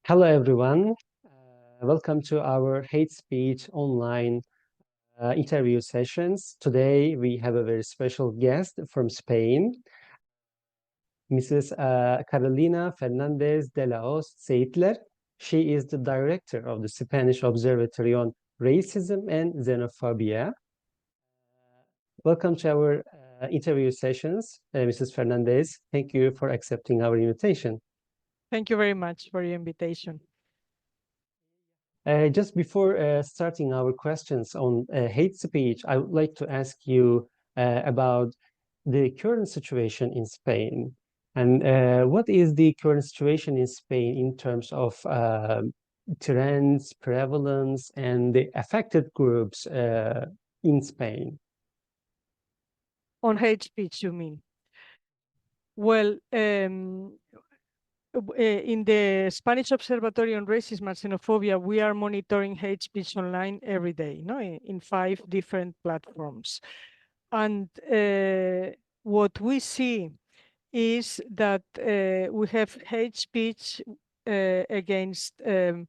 Hello, everyone. Welcome to our hate speech online interview sessions. Today, we have a very special guest from Spain, Mrs. Carolina Fernandez de la Hoz Zeitler. She is the director of the Spanish Observatory on Racism and Xenophobia. Welcome to our interview sessions, Mrs. Fernandez. Thank you for accepting our invitation. Thank you very much for your invitation. Just before starting our questions on hate speech, I would like to ask you about the current situation in Spain. And what is the current situation in Spain in terms of trends, prevalence, and the affected groups in Spain? On hate speech, you mean? Well, in the Spanish Observatory on Racism and Xenophobia, we are monitoring hate speech online every day, in 5 different platforms. And what we see is that we have hate speech against the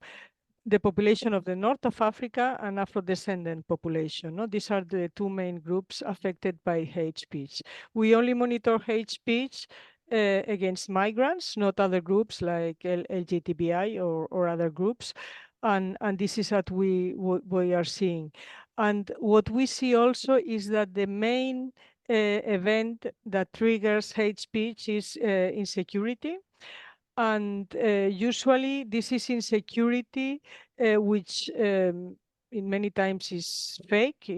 population of the north of Africa and Afro-descendant population. No? These are the 2 main groups affected by hate speech. We only monitor hate speech against migrants, not other groups like LGBTI or other groups. And this is what we are seeing. And what we see also is that the main event that triggers hate speech is insecurity. And usually this is insecurity, which in many times is fake,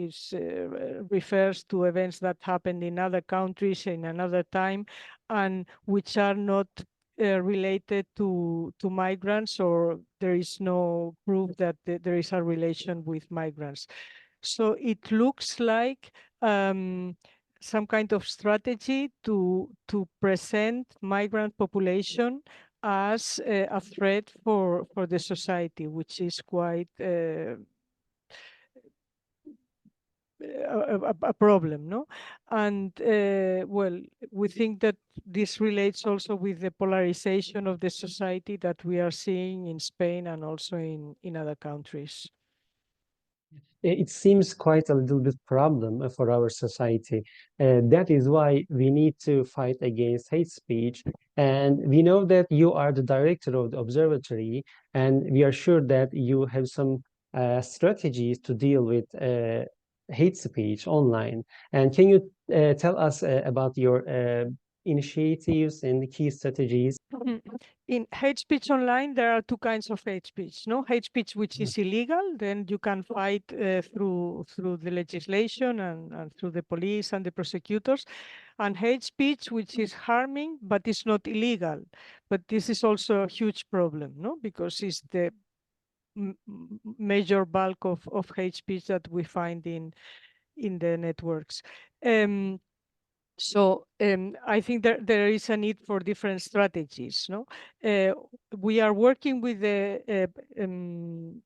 refers to events that happened in other countries in another time, and which are not related to migrants, or there is no proof that there is a relation with migrants. So it looks like some kind of strategy to present migrant population as a threat for the society, which is quite a problem, no? And well, we think that this relates also with the polarization of the society that we are seeing in Spain and also in other countries. It seems quite a little bit problem for our society. That is why we need to fight against hate speech. And we know that you are the director of the observatory, and we are sure that you have some strategies to deal with hate speech online. And can you tell us about your initiatives and the key strategies? In hate speech online, there are 2 kinds of hate speech. No, hate speech which is illegal, then you can fight through the legislation and through the police and the prosecutors, and hate speech which is harming but is not illegal. But this is also a huge problem, no, because it's the major bulk of hate speech that we find in the networks. So I think there is a need for different strategies. No, we are working with the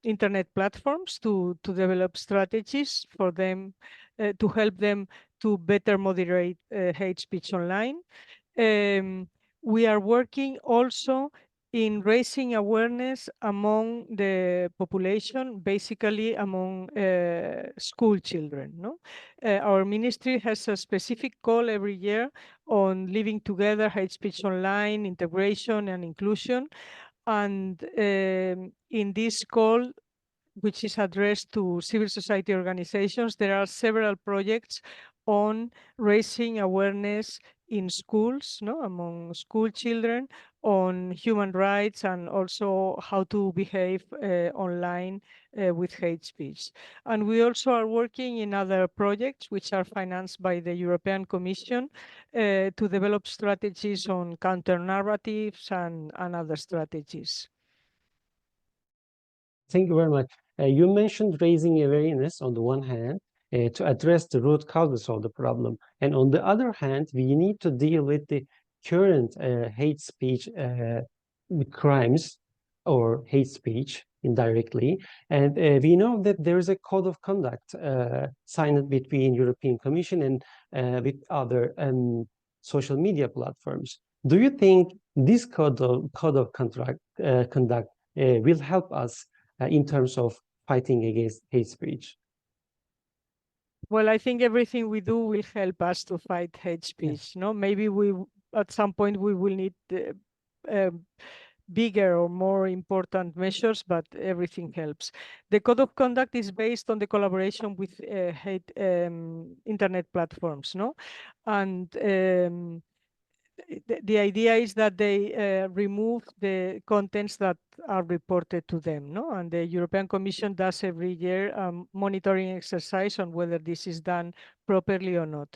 internet platforms to develop strategies for them to help them to better moderate hate speech online. We are working also in raising awareness among the population, basically among school children. No, our ministry has a specific call every year on living together, hate speech online, integration and inclusion. And in this call, which is addressed to civil society organizations, there are several projects on raising awareness in schools, no, among school children, on human rights and also how to behave online with hate speech. And we also are working in other projects which are financed by the European Commission to develop strategies on counter narratives and other strategies. Thank you very much. You mentioned raising awareness on the one hand to address the root causes of the problem. And on the other hand, we need to deal with the current hate speech crimes or hate speech indirectly. And we know that there is a code of conduct signed between European Commission and with other social media platforms. Do you think this code of conduct will help us in terms of fighting against hate speech? Well, I think everything we do will help us to fight hate speech. No, maybe at some point we will need bigger or more important measures, but everything helps. The code of conduct is based on the collaboration with hate internet platforms, no, and the idea is that they remove the contents that are reported to them, no? And the European Commission does every year monitoring exercise on whether this is done properly or not.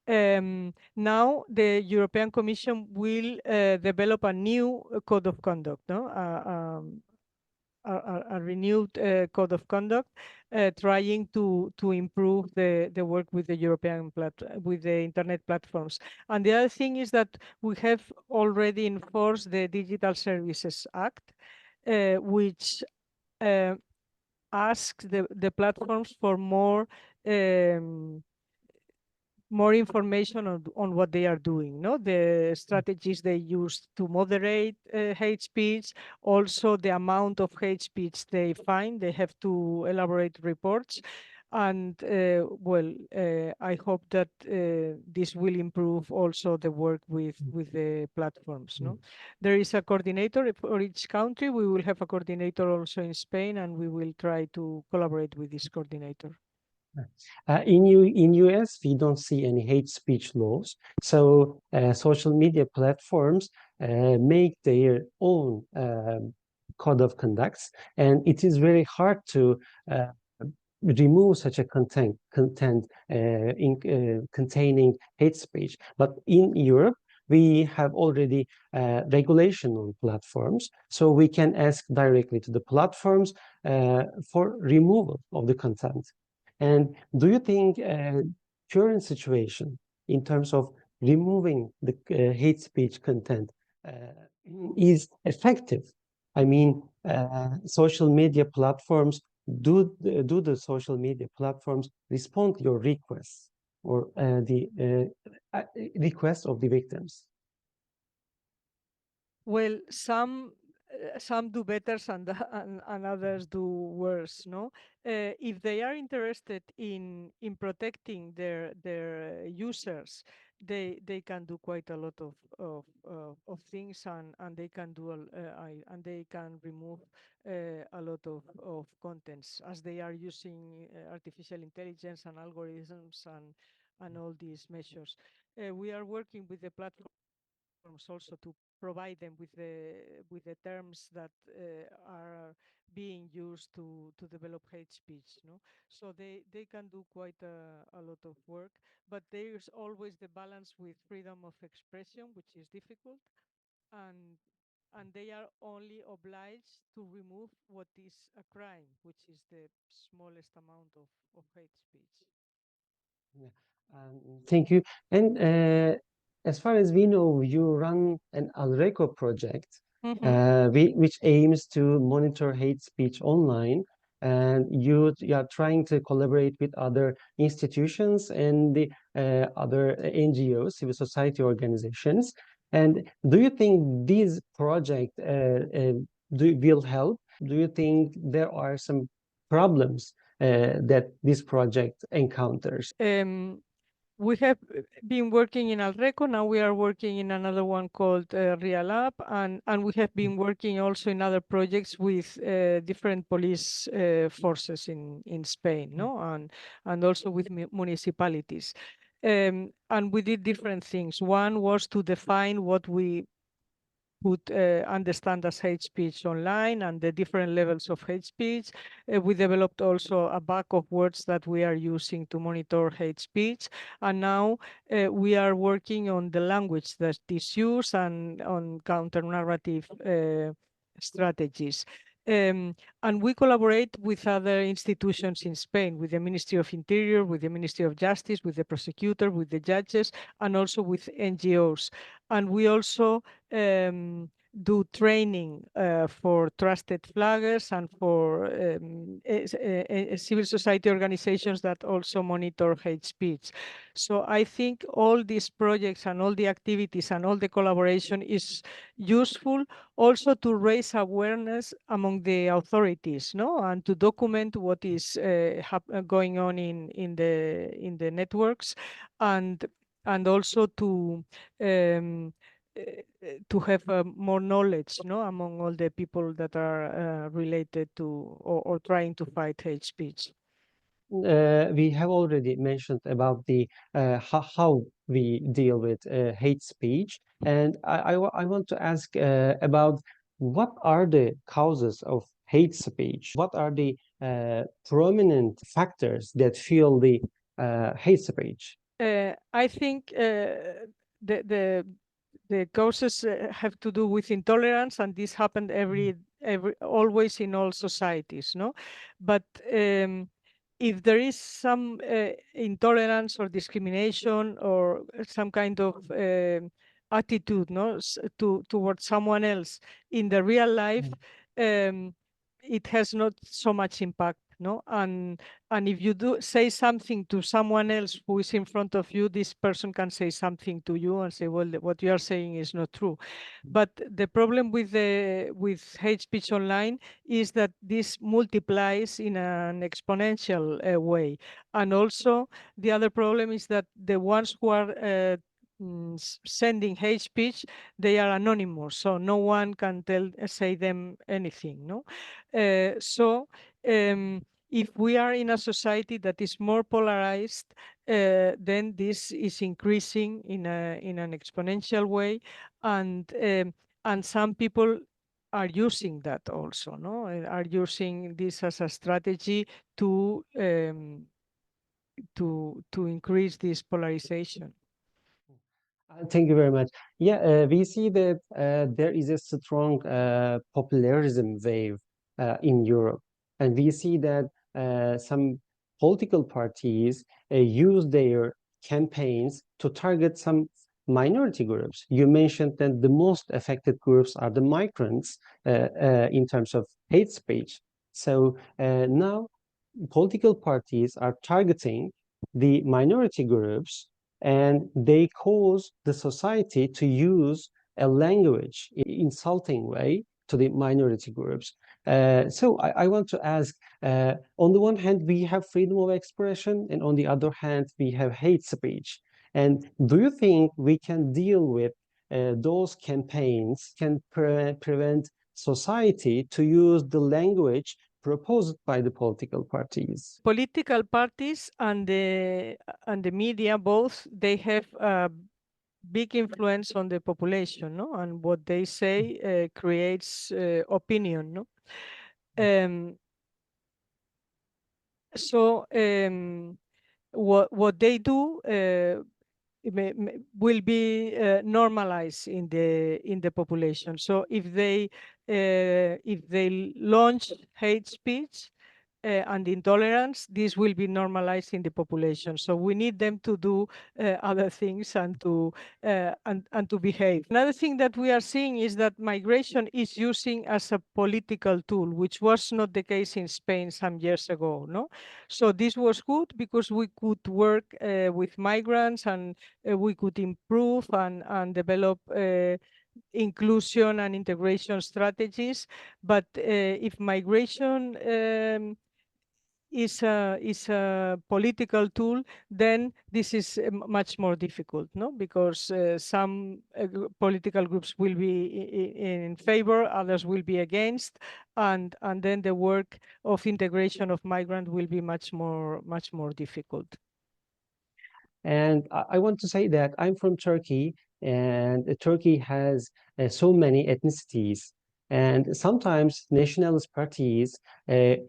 Now the European Commission will develop a new code of conduct, no? A renewed code of conduct, trying to improve the work with the with the internet platforms. And the other thing is that we have already enforced the Digital Services Act, which asks the platforms for more information on what they are doing, no? The strategies they use to moderate hate speech, also the amount of hate speech they find. They have to elaborate reports. And I hope that this will improve also the work with the platforms. No, there is a coordinator for each country. We will have a coordinator also in Spain, and we will try to collaborate with this coordinator. In US, we don't see any hate speech laws. So social media platforms make their own code of conducts, and it is very hard to remove such a content containing hate speech. But in Europe, we have already regulation on platforms, so we can ask directly to the platforms for removal of the content. And do you think current situation in terms of removing the hate speech content is effective? I mean, social media platforms, do the social media platforms respond to your requests or the requests of the victims? Well, some do better and others do worse. No, if they are interested in protecting their users, they can do quite a lot of things, and they can do and they can remove a lot of contents, as they are using artificial intelligence and algorithms and all these measures. We are working with the platforms also to provide them with the terms that are being used to develop hate speech. No, so they can do quite a lot of work, but there's always the balance with freedom of expression, which is difficult, and they are only obliged to remove what is a crime, which is the smallest amount of hate speech. Yeah. Thank you. And as far as we know, you run an Alreco project, which aims to monitor hate speech online. And you are trying to collaborate with other institutions and the other NGOs, civil society organizations. And do you think this project will help? Do you think there are some problems that this project encounters? We have been working in Alreco. Now we are working in another one called Realab, and we have been working also in other projects with different police forces in Spain, no, and also with municipalities. And we did different things. One was to define what we would understand as hate speech online and the different levels of hate speech. We developed also a bank of words that we are using to monitor hate speech. And now we are working on the language that is used and on counter-narrative strategies. And we collaborate with other institutions in Spain, with the Ministry of Interior, with the Ministry of Justice, with the prosecutor, with the judges, and also with NGOs. And we also do training for trusted flaggers and for civil society organizations that also monitor hate speech. So I think all these projects and all the activities and all the collaboration is useful also to raise awareness among the authorities, no, and to document what is going on in the networks, and also to have more knowledge, no, among all the people that are related to or trying to fight hate speech. We have already mentioned about the how we deal with hate speech, and I want to ask about what are the causes of hate speech? What are the prominent factors that fuel the hate speech? I think the causes have to do with intolerance, and this happened always in all societies, no? But if there is some intolerance or discrimination or some kind of attitude, no, towards someone else in the real life, it has not so much impact, no? And if you do say something to someone else who is in front of you, this person can say something to you and say, well, what you are saying is not true. But the problem with hate speech online is that this multiplies in an exponential way. And also the other problem is that the ones who are sending hate speech, they are anonymous, so no one can say them anything, no? So if we are in a society that is more polarized, then this is increasing in an exponential way, and some people are using that also, no? Are using this as a strategy to increase this polarization. Thank you very much. Yeah, we see that there is a strong popularism wave in Europe, and we see that some political parties use their campaigns to target some minority groups. You mentioned that the most affected groups are the migrants in terms of hate speech. So now political parties are targeting the minority groups, and they cause the society to use a language insulting way to the minority groups. So I want to ask, on the one hand, we have freedom of expression, and on the other hand, we have hate speech. And do you think we can deal with those campaigns, can prevent society to use the language proposed by the political parties? Political parties and the media, both, they have a big influence on the population, no? And what they say creates opinion, no? So what they do will be normalized in the population. So if they launch hate speech and intolerance, this will be normalized in the population. So we need them to do other things and to behave. Another thing that we are seeing is that migration is using as a political tool, which was not the case in Spain some years ago. No, so this was good because we could work with migrants, and we could improve and develop inclusion and integration strategies. But if migration is a political tool, then this is much more difficult, no? Because some political groups will be in favor, others will be against, and then the work of integration of migrants will be much more difficult. And I want to say that I'm from Turkey, and Turkey has so many ethnicities. And sometimes nationalist parties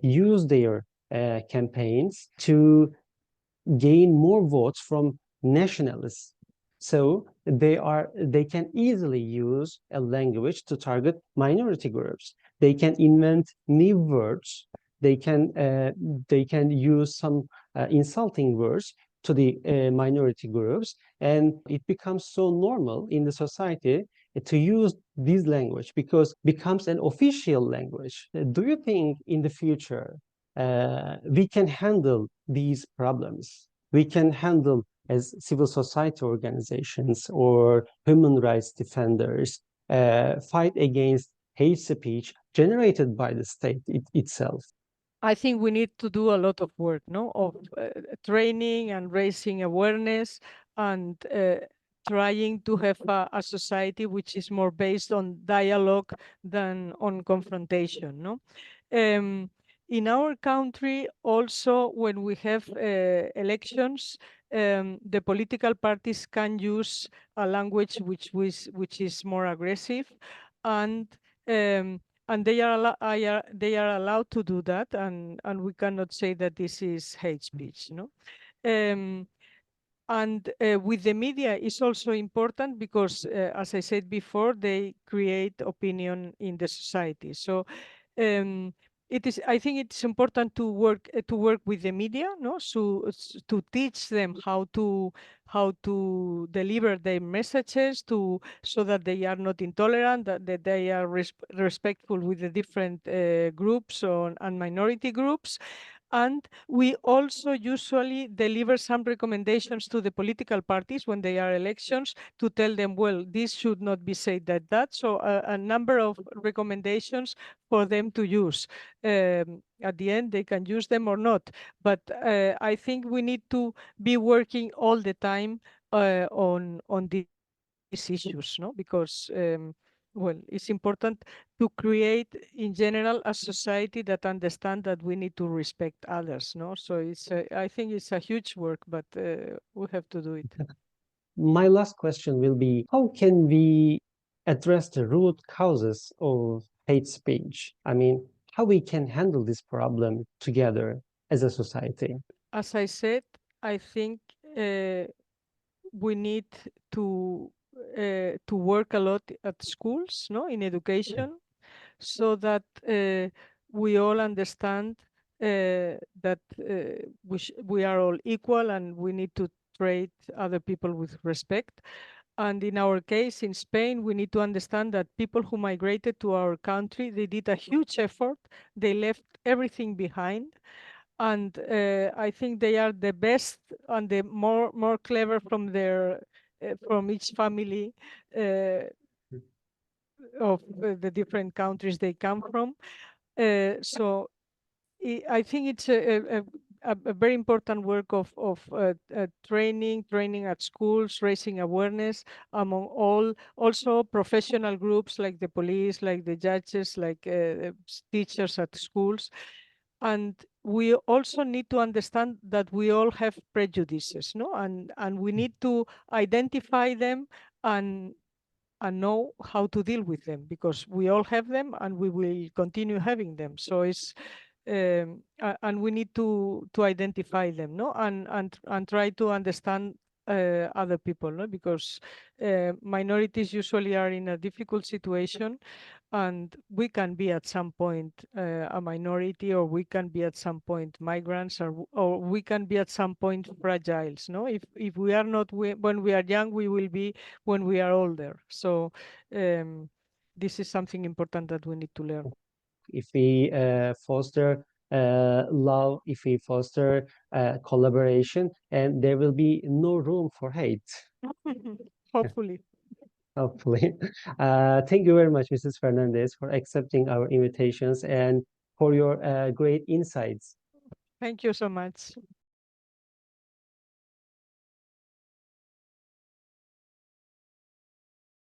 use their campaigns to gain more votes from nationalists. So they can easily use a language to target minority groups. They can invent new words. They can use some insulting words to the minority groups, and it becomes so normal in the society to use this language because it becomes an official language. Do you think in the future we can handle these problems? We can handle as civil society organizations or human rights defenders fight against hate speech generated by the state itself? I think we need to do a lot of work, no, of training and raising awareness and trying to have a society which is more based on dialogue than on confrontation, no. In our country, also, when we have elections, the political parties can use a language which is more aggressive, and um, they are allowed to do that, and we cannot say that this is hate speech, no. Um, and with the media is also important because, as I said before, they create opinion in the society. So I think it's important to work with the media, no, so to teach them how to deliver their messages so that they are not intolerant, that they are respectful with the different groups and minority groups. And we also usually deliver some recommendations to the political parties when they are elections to tell them, well, this should not be said like that. So a number of recommendations for them to use. At the end, they can use them or not. But I think we need to be working all the time on these issues, no? Because well, it's important to create in general a society that understands that we need to respect others, no? So I think it's a huge work, but we have to do it. My last question will be, how can we address the root causes of hate speech? I mean, how we can handle this problem together as a society? As I said, I think we need to work a lot at schools, no, in education, so that we all understand that we are all equal and we need to treat other people with respect. And in our case, in Spain, we need to understand that people who migrated to our country, they did a huge effort. They left everything behind. And I think they are the best and the more clever from each family of the different countries they come from. So I think it's a very important work of training at schools, raising awareness among all, also professional groups like the police, like the judges, like teachers at schools. And we also need to understand that we all have prejudices, no? And we need to identify them and know how to deal with them, because we all have them and we will continue having them. So it's and we need to identify them, no, and try to understand other people, no, because minorities usually are in a difficult situation, and we can be at some point a minority, or we can be at some point migrants, or we can be at some point fragiles, no. If we are not when we are young, we will be when we are older. So this is something important that we need to learn. If we foster love, if we foster collaboration, and there will be no room for hate. Hopefully. Hopefully. Thank you very much, Mrs. Fernandez, for accepting our invitations and for your great insights. Thank you so much.